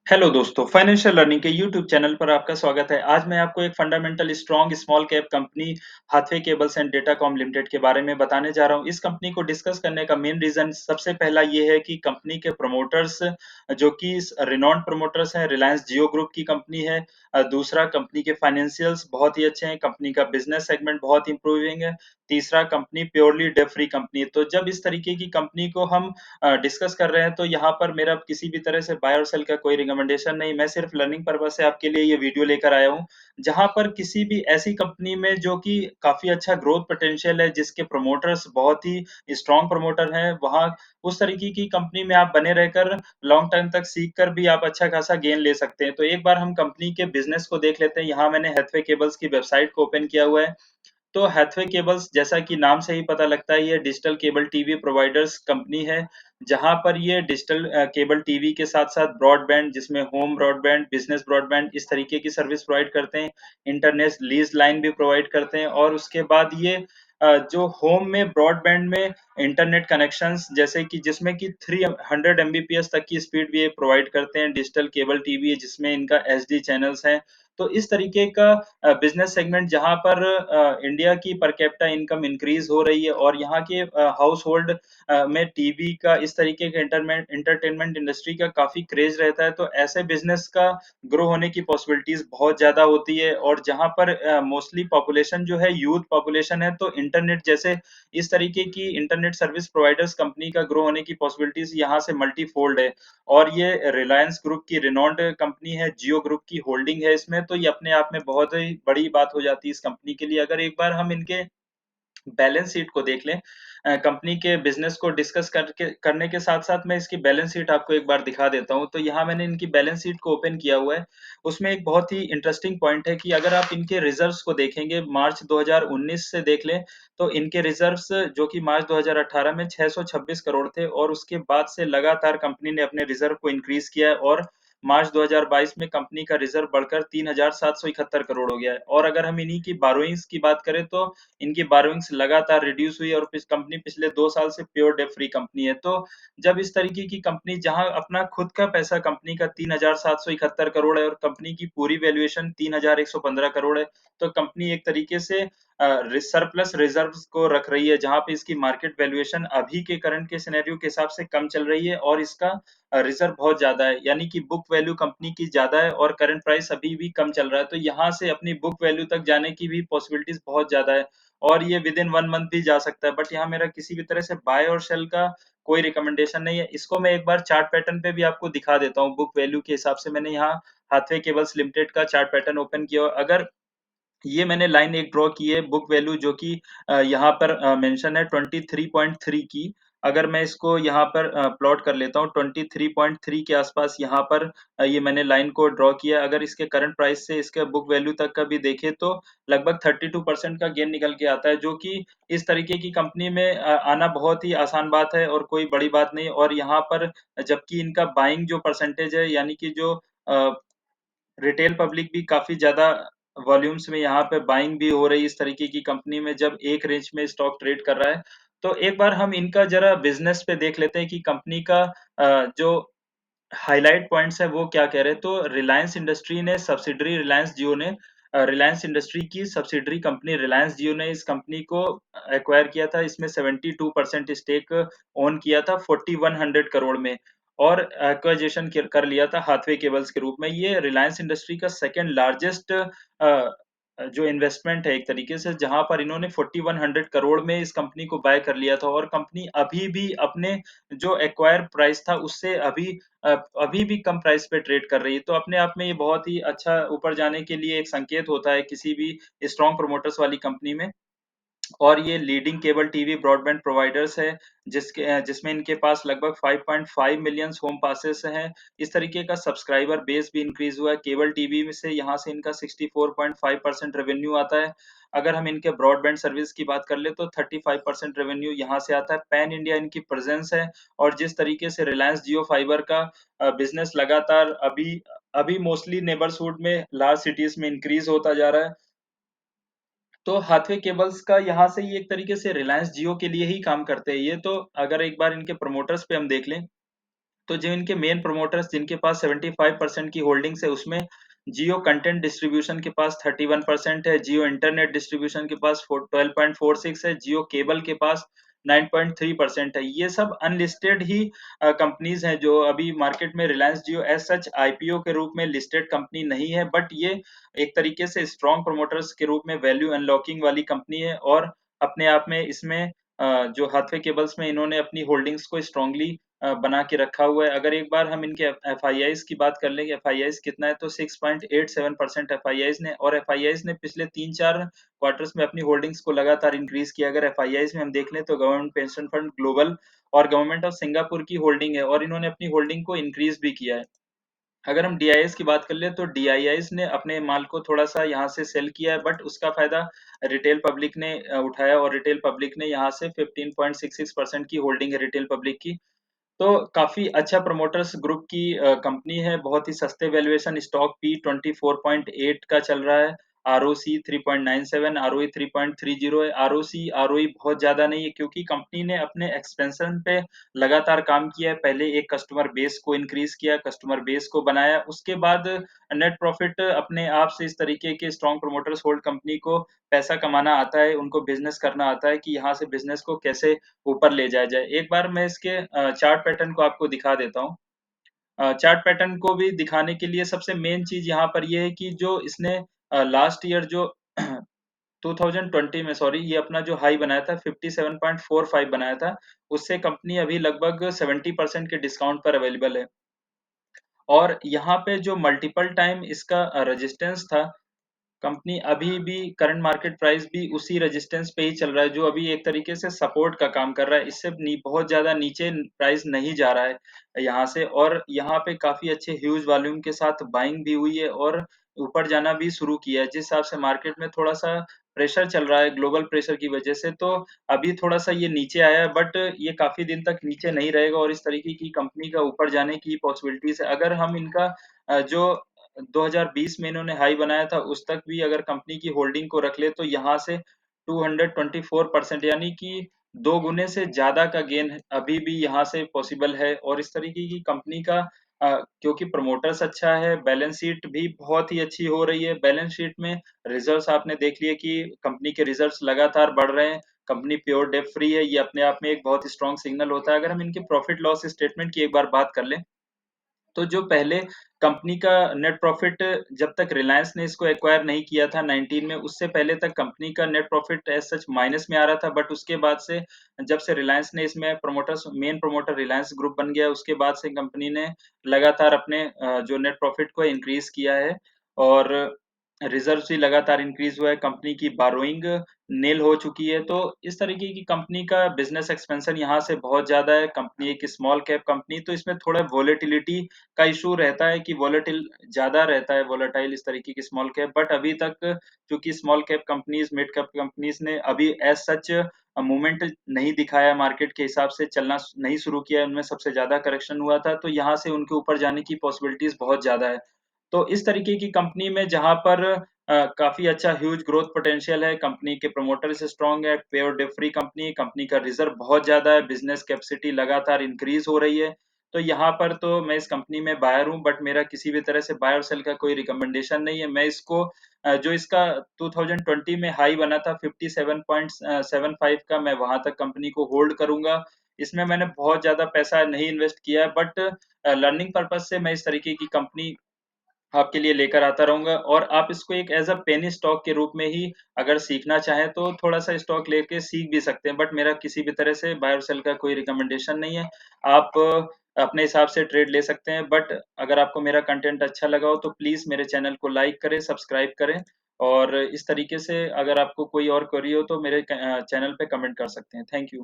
Hello दोस्तों, financial learning के YouTube channel पर आपका स्वागत है। आज मैं आपको एक fundamental strong small cap company Hathway cables and Datacom limited के बारे में बताने जा रहा हूँ। इस कंपनी को डिस्कस करने का मेन रीज़न सबसे पहला ये है कि कंपनी के प्रमोटर्स जो कि रिनाउंड प्रमोटर्स हैं, रिलायंस जियो ग्रुप की कंपनी है। दूसरा कंपनी के फाइनेंशियल्स बहुत ही अच्छे हैं, कंपनी का बिज़नेस सेगमेंट बहुत इंप्रूविंग है। तीसरा company purely debt free company है। तो जब इस तरीके की कंपनी को हम डिस्कस कर रहे हैं तो यहाँ पर मेरा किसी भी तरह से बाय और सेल का कोई रिकमेंडेशन नहीं, मैं सिर्फ लर्निंग पर्पस से आपके लिए ये वीडियो लेकर आया हूँ। जहाँ पर किसी भी ऐसी कंपनी में जो कि काफ़ी अच्छा ग्रोथ पोटेंशियल है, जिसके प्रमोटर्स बहुत ही स्ट्रॉन्ग प्रमोटर हैं, वहाँ उस तरीके की कंपनी में आप बने रहकर लॉन्ग टर्म तक सीख कर भी आप अच्छा खासा गेन ले सकते हैं। तो एक बार हम कंपनी के बिज़नेस को देख लेते हैं। यहाँ मैंने हैथवे केबल्स की वेबसाइट को ओपन किया हुआ है। तो हैथवे केबल्स जैसा कि नाम से ही पता लगता है, ये digital cable TV providers company है, जहाँ पर ये डिजिटल केबल टीवी के साथ-साथ ब्रॉडबैंड जिसमें होम ब्रॉडबैंड, बिज़नेस ब्रॉडबैंड इस तरीके की सर्विस प्रोवाइड करते हैं। इंटरनेट लीज़ लाइन भी प्रोवाइड करते हैं और उसके बाद ये जो होम में ब्रॉडबैंड में इंटरनेट कनेक्शंस जैसे कि जिसमें कि 300 एमबीपीएस तक की स्पीड भी ये प्रोवाइड करते हैं। डिजिटल केबल टीवी है जिसमें इनका एचडी चैनल्स हैं। तो इस तरीके का बिज़नेस सेगमेंट जहाँ पर इंडिया की पर कैपिटा इनकम इंक्रीज़ हो रही है और यहाँ के हाउसहोल्ड में टीवी का इस तरीके के एंटरटेनमेंट इंडस्ट्री का काफ़ी क्रेज़ रहता है, तो ऐसे बिज़नेस का ग्रो होने की पॉसिबिलिटीज़ बहुत ज़्यादा होती है और जहाँ पर मोस्टली पॉपुलेशन जो है यूथ पॉपुलेशन है, तो इंटरनेट जैसे इस तरीके की इंटरनेट सर्विस प्रोवाइडर्स कंपनी का ग्रो होने की पॉसिबिलिटीज़ यहाँ से मल्टीफ़ोल्ड है। और ये रिलायंस ग्रुप की रिनाउंड कंपनी है, जियो ग्रुप की होल्डिंग है इसमें, तो ये अपने आप में बहुत ही बड़ी बात हो जाती है इस कंपनी के लिए। अगर एक बार हम इनके बैलेंस शीट को देख लें, कंपनी के बिज़नेस को डिस्कस करने के साथ-साथ मैं इसकी बैलेंस शीट आपको एक बार दिखा देता हूँ। तो यहाँ मैंने इनकी बैलेंस शीट को ओपन किया हुआ है। उसमें एक बहुत ही इंटरेस्टिंग पॉइंट है कि अगर आप इनके रिज़र्व्स को देखेंगे मार्च 2019 से देख लें, तो इनके रिज़र्व्स जो कि मार्च 2018 में 626 करोड़ थे और उसके बाद से लगातार कंपनी ने अपने रिज़र्व को इंक्रीज़ किया है और मार्च 2022 में कंपनी का रिज़र्व बढ़कर 3,771 करोड़ हो गया है। और अगर हम इन्हीं की बोरोइंग्स की बात करें तो इनकी बोरोइंग्स लगातार रिड्यूस हुई और कंपनी पिछले 2 साल से प्योर डेट फ्री कंपनी है। तो जब इस तरीके की कंपनी जहाँ अपना खुद का पैसा कंपनी का 3,771 करोड़ है और कंपनी की पूरी वैल्यूएशन 3,115 करोड़ है, तो कंपनी एक तरीके से सरप्लस रिजर्व्स को रख रही है, जहाँ पे इसकी मार्केट वैल्यूएशन अभी के करंट के सिनेरियो के हिसाब से कम चल रही है और इसका रिजर्व बहुत ज़्यादा है, यानी कि बुक वैल्यू कंपनी की ज़्यादा है और करंट प्राइस अभी भी कम चल रहा है। तो यहाँ से अपनी बुक वैल्यू तक जाने की भी पॉसिबिलिटीज़ बहुत ज़्यादा है। और ये विदिन 1 मंथ भी जा सकता है। बट यहाँ मेरा किसी भी तरह से बाय और सेल का कोई रिकमेंडेशन नहीं है। इसको मैं एक बार चार्ट पैटर्न पे भी आपको दिखा देता हूँ। बुक वैल्यू के हिसाब से मैंने यहाँ हाथवे केबल्स लिमिटेड का चार्ट पैटर्न ओपन किया और अगर ये मैंने लाइन एक ड्रॉ की है बुक वैल्यू जो कि यहाँ पर मेंशन है 23.3 की। अगर मैं इसको यहाँ पर प्लॉट कर लेता हूँ 23.3 के आसपास यहाँ पर ये मैंने लाइन को ड्रॉ किया। अगर इसके करंट प्राइस से इसके बुक वैल्यू तक का भी देखें तो लगभग 32% का गेन निकल के आता है, जो कि इस तरीके की कंपनी में आना बहुत ही आसान बात है और कोई बड़ी बात नहीं। और यहाँ पर जबकि इनका बाइंग जो परसेंटेज है, यानी कि जो अ, रिटेल पब्लिक भी काफ़ी ज़्यादा वॉल्यूम्स में यहाँ पे बाइंग भी हो रही है इस तरीके की कंपनी में, जब एक रेंज में स्टॉक ट्रेड कर रहा है। तो एक बार हम इनका ज़रा बिज़नेस पे देख लेते हैं कि कंपनी का जो हाइलाइट पॉइंट्स हैं वो क्या कह रहे हैं। तो रिलायंस इंडस्ट्री ने सब्सिडरी रिलायंस जियो ने रिलायंस इंडस्ट्री की सब्सिडरी कंपनी रिलायंस जियो ने इस कंपनी को एक्वायर किया था। इसमें 72% स्टेक ओन किया था 4100 करोड़ में और एक्विजिशन कर लिया था हाथवे केबल्स के रूप में। ये रिलायंस इंडस्ट्री का सेकंड लार्जेस्ट जो इन्वेस्टमेंट है एक तरीके से, जहाँ पर इन्होंने 4100 करोड़ में इस कंपनी को बाय कर लिया था और कंपनी अभी भी अपने जो एक्वायर प्राइस था उससे अभी भी कम प्राइस पे ट्रेड कर रही है। तो अपने आप में ये बहुत ही अच्छा ऊपर जाने के लिए एक संकेत होता है किसी भी स्ट्रॉन्ग प्रोमोटर्स वाली कंपनी में। और ये leading cable TV broadband providers है, जिसमें इनके पास लगभग 5.5 मिलियंस होम पासेस हैं। इस तरीके का सब्सक्राइबर बेस भी इंक्रीज़ हुआ है। केबल टीवी में से यहाँ से इनका 64.5% रेवेन्यू आता है। अगर हम इनके ब्रॉडबैंड सर्विस की बात कर लें तो 35% रेवेन्यू यहाँ से आता है। पैन इंडिया इनकी प्रेज़ेंस है और जिस तरीके से रिलायंस जियो फाइबर का बिज़नेस लगातार अभी अभी मोस्टली नेबरहुड में लार्ज सिटीज़ में इंक्रीज़ होता जा रहा है। तो हाथवे केबल्स का यहाँ से ये एक तरीके से रिलायंस जियो के लिए ही काम करते हैं ये। तो अगर एक बार इनके प्रमोटर्स पे हम देख लें, तो जो इनके मेन प्रोमोटर्स जिनके पास 75% की होल्डिंग्स है, उसमें जियो कंटेंट डिस्ट्रीब्यूशन के पास 31% है, जियो इंटरनेट डिस्ट्रीब्यूशन के पास 12.46 है, जियो केबल के पास 9.3% है। ये सब अनलिस्टेड ही कंपनीज हैं जो अभी मार्केट में, रिलायंस जियो एज सच आईपीओ के रूप में लिस्टेड कंपनी नहीं है, बट ये एक तरीके से स्ट्रॉन्ग प्रोमोटर्स के रूप में वैल्यू अनलॉकिंग वाली कंपनी है, और अपने आप में इसमें जो हाथवे केबल्स में इन्होंने अपनी होल्डिंग्स को स्ट्रांगली बना के रखा हुआ है। अगर एक बार हम इनके एफआईआईज की बात कर लें कि एफआईआईज कितना है, तो 6.87% एफआईआईज ने, और एफआईआईज ने पिछले 3-4 क्वार्टर्स में अपनी होल्डिंग्स को लगातार इंक्रीज किया। अगर एफआईआईज में हम देख लें तो गवर्नमेंट पेंशन फंड ग्लोबल और गवर्नमेंट ऑफ सिंगापुर की होल्डिंग है, और इन्होंने अपनी होल्डिंग को इंक्रीज भी किया है। अगर हम डीआईएस की बात कर ले तो डीआईआईस ने अपने माल को थोड़ा-सा यहाँ से सेल किया है, बट उसका फ़ायदा रिटेल पब्लिक ने उठाया, और रिटेल पब्लिक ने यहाँ से 15.66% की होल्डिंग है रिटेल पब्लिक की। तो काफ़ी अच्छा प्रमोटर्स ग्रुप की कंपनी है, बहुत ही सस्ते वैल्यूएशन, स्टॉक पी 24.8 का चल रहा है, आरओसी 3.97, आरओई 3.30 है। आरओसी, आरओई बहुत ज़्यादा नहीं है, क्योंकि कंपनी ने अपने एक्सपेंशन पे लगातार काम किया है। पहले एक कस्टमर बेस को इंक्रीज़ किया, कस्टमर बेस को बनाया, उसके बाद नेट प्रॉफिट अपने आप से, इस तरीके के स्ट्रॉन्ग प्रमोटर्स होल्ड कंपनी को पैसा कमाना आता है, उनको बिज़नेस करना आता है कि यहाँ से बिज़नेस को कैसे ऊपर ले जाया जाए। एक बार मैं इसके चार्ट पैटर्न को आपको दिखा देता हूँ। चार्ट पैटर्न को भी दिखाने के लिए सबसे मेन चीज़ यहाँ पर ये है कि जो इसने लास्ट ईयर जो 2020 में, सॉरी, ये अपना जो हाई बनाया था 57.45 बनाया था, उससे कंपनी अभी लगभग 70% के डिस्काउंट पर अवेलेबल है। और यहाँ पे जो मल्टीपल टाइम इसका रेजिस्टेंस था, कंपनी अभी भी करंट मार्केट प्राइस भी उसी रेजिस्टेंस पे ही चल रहा है, जो अभी एक तरीके से सपोर्ट का काम कर रहा है। इससे बहुत ज्यादा नीचे प्राइस नहीं जा रहा है यहाँ से, और यहाँ पे काफी अच्छे ह्यूज वॉल्यूम के साथ बाइंग भी हुई है, और ऊपर जाना भी शुरू किया है। जिस हिसाब से मार्केट में थोड़ा सा प्रेशर चल रहा है ग्लोबल प्रेशर की वजह से, तो अभी थोड़ा सा ये नीचे आया है, बट ये काफी दिन तक नीचे नहीं रहेगा, और इस तरीके की कंपनी का ऊपर जाने की पॉसिबिलिटीज है। अगर हम इनका जो 2020 में इन्होंने हाई बनाया था, उस तक भी अगर कंपनी की होल्डिंग को रख ले, तो यहाँ से 224%, यानी कि 2 गुने से ज़्यादा का गेन अभी भी यहाँ से पॉसिबल है। और इस तरीके की कंपनी का क्योंकि प्रमोटर्स अच्छा है, बैलेंस शीट भी बहुत ही अच्छी हो रही है। बैलेंस शीट में रिजल्ट्स आपने देख लिए कि कंपनी के रिजल्ट्स लगातार बढ़ रहे हैं, कंपनी प्योर डेब्ट फ्री है, ये अपने आप में एक बहुत स्ट्रॉन्ग सिग्नल होता है। अगर हम इनके प्रॉफिट लॉस स्टेटमेंट की एक बार बात कर लें, तो जो पहले कंपनी का नेट प्रॉफिट, जब तक रिलायंस ने इसको एक्वायर नहीं किया था 19 में, उससे पहले तक कंपनी का net profit as such minus में आ रहा था। बट उसके बाद से, जब से रिलायंस ने इसमें promoters, main promoter Reliance group बन गया, उसके बाद से कंपनी ने लगातार अपने जो नेट प्रॉफिट को इंक्रीज किया है, और रिजर्व भी लगातार इंक्रीज हुआ है। कंपनी की बारोइंग नील हो चुकी है। तो इस तरीके की कंपनी का बिजनेस एक्सपेंशन यहाँ से बहुत ज्यादा है। कंपनी एक स्मॉल कैप कंपनी, तो इसमें थोड़ा वोलेटिलिटी का इशू रहता है कि वोलेटिल ज्यादा रहता है, वोलेटाइल इस तरीके की स्मॉल कैप। बट अभी तक चूंकि small cap companies, mid cap companies ने अभी एज सच मूवमेंट नहीं दिखाया, मार्केट के हिसाब से चलना नहीं शुरू किया, उनमें सबसे ज्यादा करेक्शन हुआ था, तो यहाँ से उनके ऊपर जाने की पॉसिबिलिटीज बहुत ज्यादा है। तो इस तरीके की कंपनी में जहाँ पर काफी अच्छा ह्यूज ग्रोथ पोटेंशियल है, कंपनी के प्रमोटर्स स्ट्रांग है, pure debt free company, company का रिजर्व बहुत ज्यादा है, बिजनेस कैपेसिटी लगातार इंक्रीज हो रही है। तो यहाँ पर तो मैं इस कंपनी में बायर हूँ, बट मेरा किसी भी तरह से बाय और सेल का कोई रिकमेंडेशन नहीं है। मैं इसको जो इसका 2020 में हाई बना था 57.75 का, मैं वहां तक कंपनी को होल्ड करूंगा। इसमें मैंने बहुत ज्यादा पैसा नहीं इन्वेस्ट किया है, बट लर्निंग पर्पज से मैं इस तरीके की कंपनी आपके लिए लेकर आता रहूँगा, और आप इसको एक एज़ अ पेनी स्टॉक के रूप में ही अगर सीखना चाहें, तो थोड़ा-सा स्टॉक लेके सीख भी सकते हैं, बट मेरा किसी भी तरह से बाय और सेल का कोई रिकमेंडेशन नहीं है। आप अपने हिसाब से ट्रेड ले सकते हैं, बट अगर आपको मेरा कंटेंट अच्छा लगा हो, तो प्लीज़ मेरे चैनल को लाइक करें, सब्सक्राइब करें, और इस तरीके से अगर आपको कोई और क्वेरी हो, तो मेरे चैनल पे कमेंट कर सकते हैं। Thank you.